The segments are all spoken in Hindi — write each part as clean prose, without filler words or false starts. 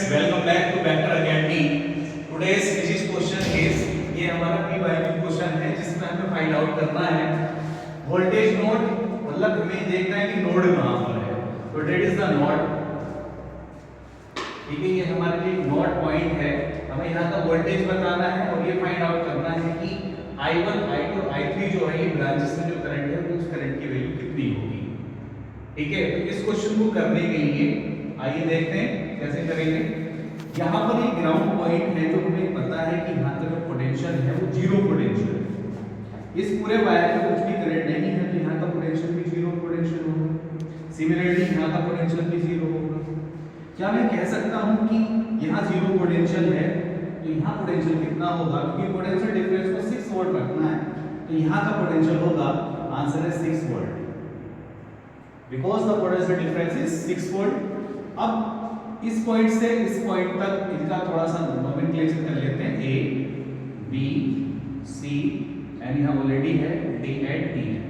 welcome back to Vector Academy. Today's physics question is ये हमारा PYQ क्वेश्चन है जिसमें हमें फाइंड आउट करना है वोल्टेज नोड, मतलब हमें देखना है कि नोड कहाँ पर है। तो डेट इज द नोड, ठीक है, ये हमारे लिए नोड पॉइंट है। हमें यहाँ का वोल्टेज बताना है और ये फाइंड आउट करना है कि I1, I2, I3 जो है ये ब्रांचेस में जो करंट है उस करंट की वैल्यू कितनी होगी। ठीक है, तो इस क्वेश्चन को करने के लिए आइए देखते हैं कैसे करेंगे। यहाँ पर एक ग्राउंड पॉइंट है तो हमें पता है कि यहाँ का जो पोटेंशियल है वो जीरो पोटेंशियल है। इस पूरे वायर में कुछ भी करंट नहीं है तो यहाँ का पोटेंशियल भी जीरो पोटेंशियल होगा। सिमिलरली यहाँ का पोटेंशियल भी जीरो होगा। क्या मैं कह सकता हूँ कि यहाँ जीरो पोटेंशियल है तो यहाँ पोटेंशियल कितना होगा? क्योंकि पोटेंशियल डिफरेंस को 6 वोल्ट रखना है तो यहाँ का पोटेंशियल होगा, आंसर है 6 volt, because the potential difference is 6 volt. अब इस पॉइंट से इस पॉइंट तक इनका थोड़ा सा नोमेनक्लेचर कर लेते हैं। ए बी सी एंड यहाँ ऑलरेडी है डी एंड डी है।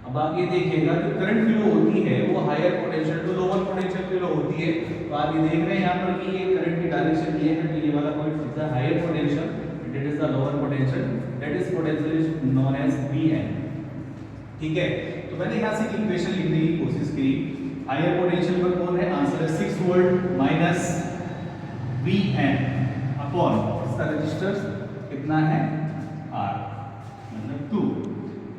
अब आप ये देखिएगा जो करंट फ्लो होती है वो higher potential to lower potential flow होती है। तो आप ये देख रहे हैं यहाँ पर कि ये करंट की डायरेक्शन ये है तो ये वाला point is the higher potential, it is the lower potential, that is potential is known as Vn। ठीक है, तो मैंने यहाँ से इक्वेशन लिखने की कोशिश की। हायर पोटेंशियल पर कौन है? आंसर है 6 वोल्ट माइनस Vn अपॉन इसका रजिस्टर कितना है? R मतलब 2।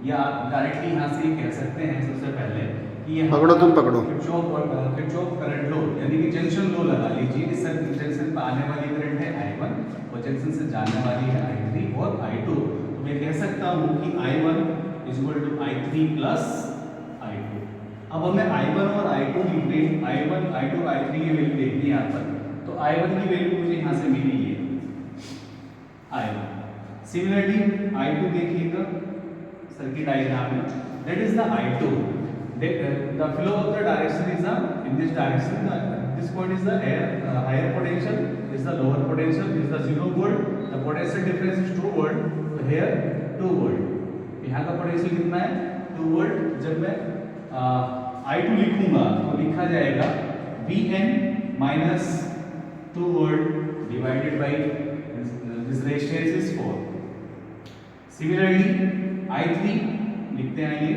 या आप डायरेक्टली यहाँ से कह सकते हैं सबसे पहले कि ये पकड़ो, तुम पकड़ो। किरचॉफ करंट लो यानी कि जंक्शन लो लगा लीजिए। इस जंक्शन पर आने वाली करंट है I1 और जंक्शन से जाने वाली है I3 और I2। तो मैं कह सकता हूँ कि I1 is equal to I3 plus I2। अब हमें I1 और I2 लिखने, I1, I2, I3 की वैल्यू देखनी है यहाँ पर। तो I1 की वैल्यू मुझे यहाँ से मिली है I1। सिमिलरली I2 देखिएगा सर्किट डायग्राम में, that is the I2। The flow of the direction is in this direction. This point is the higher potential, this is the lower potential, this is the 0 volt. The potential difference is 2 volt. So here 2 volt. यहाँ का पोटेंशियल कितना है? 2 वोल्ट। जब मैं I2 लिखूंगा तो लिखा जाएगा Vn minus 2 volt divided by this resistance is 4। Similarly I3 लिखते हैं। ये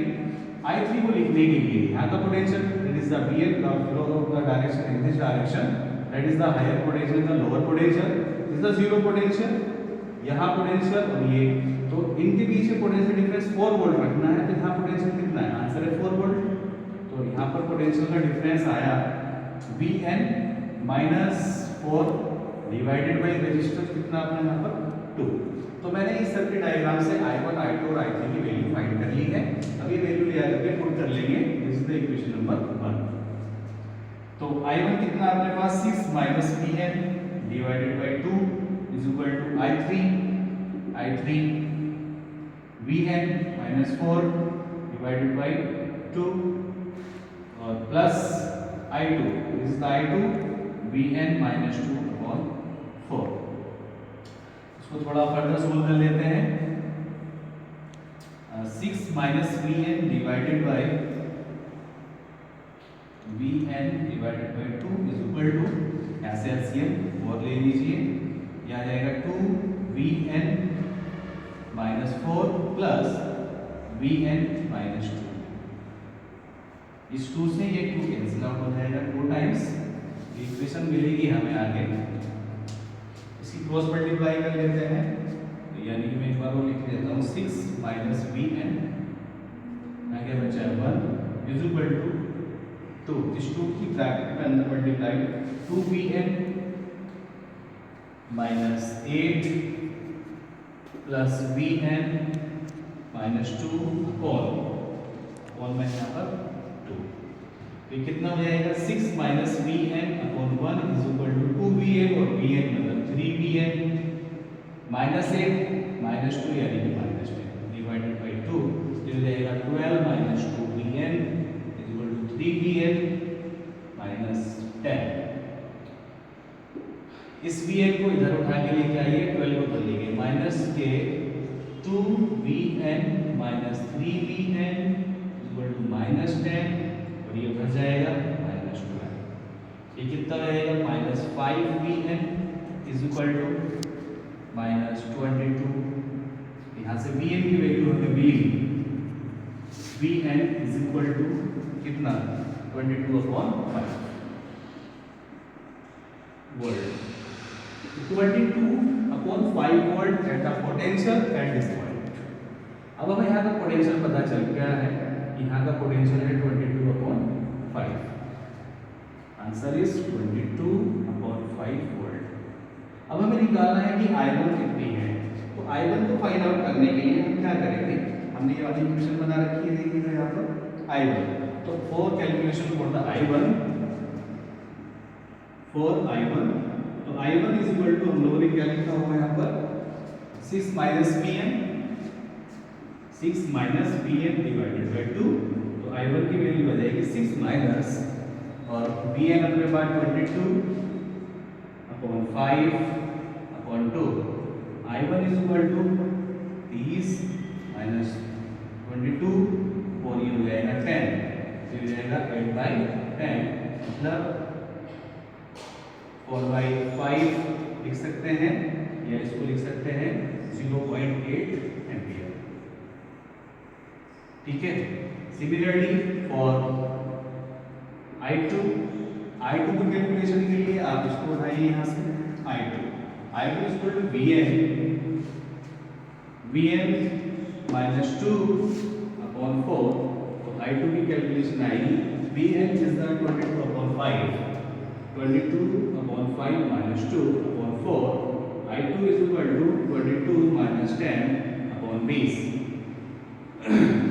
I3 को लिखने के लिए यहाँ का potential that is the Vn, the flow of the direction in this direction, that is the higher potential, the lower potential, this is the zero potential, यहाँ पोटेंशियल और ये, तो इनके बीच में पोटेंशियल डिफरेंस 4 वोल्ट रखना है। तो यहाँ पोटेंशियल कितना है? आंसर है 4 वोल्ट। तो यहाँ पर पोटेंशियल का डिफरेंस आया Vn minus 4 divided by resistance कितना अपना यहाँ पर 2। तो मैंने इस सर्किट डायग्राम से I1, I2 और I3 की वैल्यू फाइंड कर ली है। अब ये वैल्यू ले आकर के पुट कर लेंगे। This is the equation number 1। तो I1 कितना अपने पास 6 minus Vn divided by 2 is equal to I3 Vn minus 4 divided by 2 और plus I2, this is the I2 Vn minus 2 upon 4। इसको थोड़ा फर्दर सोल्व कर लेते हैं। 6 minus Vn divided by Vn divided by 2 is equal to, यहाँ से एलसीएम और ले लीजिए, यह आ जाएगा 2 Vn minus 4 plus Vn minus 2। इस 2 से ये 2 कैंसिल आउट हो जाएगा 2 टाइम्स। इक्वेशन मिलेगी हमें आगे, इसकी क्रॉस मल्टीप्लाई कर लेते हैं। तो यानी कि मैं एक बार वो लिख देता हूँ 6 माइनस Vn आगे बचा है 1 इज इक्वल टू 2। इस 2 की ब्रैकेट में अंदर multiply 2 Vn minus 8 plus Vn minus 2 upon में यहाँ पर 2। तो ये कितना हो जाएगा? 6 minus Vn upon 1 is equal to 2 Vn और Vn मतलब 3 Vn माइनस 8 माइनस 2 यानी कि माइनस 10 डिवाइडेड बाई 2 तो हो जाएगा 12 minus 2 Vn is equal to 3 Vn minus 10। इस Vn को इधर उठा के लेके आइए, 12 को बदलिए माइनस के 2 Vn minus 3 Vn is equal to minus 10 और ये बच जाएगा माइनस 12। ये कितना रहेगा -5Vn इज इक्वल टू -22। यहाँ से Vn की वैल्यू होगी Vn इज इक्वल टू कितना 22/5 volt. 22/5 volt at the potential at this point. अब हमें यहाँ का पोटेंशियल पता चल गया है, यहाँ का पोटेंशियल है 22/5। Answer is 22/5 volt. अब हमें निकालना है कि I1 कितनी है। तो I1 को फाइंड आउट करने के लिए हम क्या करेंगे, हमने ये वाली इक्वेशन बना रखी है, देखिए यहाँ पर I1। तो for calculation for the I1, तो I1 इज इक्वल टू हम लोगों ने क्या लिखा हुआ है यहाँ पर 6 माइनस Vn डिवाइडेड बाय 2। तो I1 की वैल्यू आ जाएगी 6 माइनस और Vn अपने पास 22/5/2। I1 is equal to 30 minus 22 और ये हो जाएगा 10, फिर जाएगा 8/10 मतलब 4/5 लिख सकते हैं, या इसको लिख सकते हैं 0.8 एम्पियर। ठीक है। सिमिलरली फॉर I2 की कैलकुलेशन के लिए आप इसको उठाइए यहाँ से I2 is equal to Vn -2/4। तो I2 की कैलकुलेशन आएगी Vn is the 22/5 -2/4। I2 is equal to 22 - 10/20।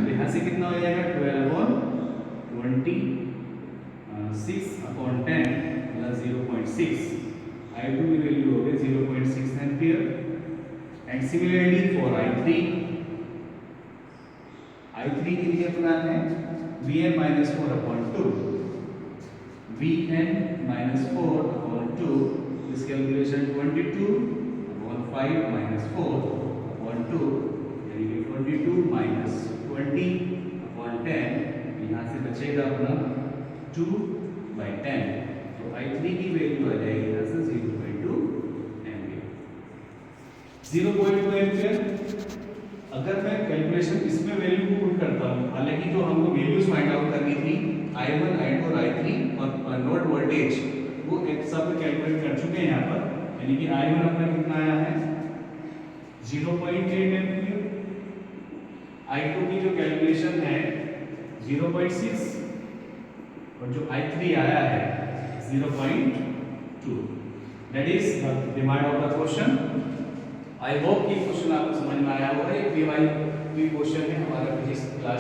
यहाँ से कितना हो जाएगा 12/20 6/10 प्लस 0.6। I2 की वैल्यू हो गई 0.6 ampere. And similarly for I3 के लिए अपना है Vn -4/2। Vn -4/2 इस कैलकुलेशन 22/5 -4/2 यानी कि 22 - 20/10। यहाँ से बचेगा अपना 2/10। तो I3 की वैल्यू आ जाएगी यहाँ से 0.2 एम्पियर। 0.2 एम्पियर अगर मैं कैलकुलेशन इसमें वैल्यू को पुट करता हूँ, हालांकि जो हमको वैल्यूज फाइंड आउट करनी थी I1, I2 और I3 और नोड वोल्टेज वो एक सब कैलकुलेट कर चुके हैं यहाँ पर। यानी कि I1 अपना कितना आया है 0.8 एम्पियर, I2 की जो कैलकुलेशन है 0.6 और जो I3 आया है 0.2। That is the demand of the question. I hope कि क्वेश्चन आपको समझ में आया होगा। ये PYQ क्वेश्चन है हमारा फिजिक्स क्लास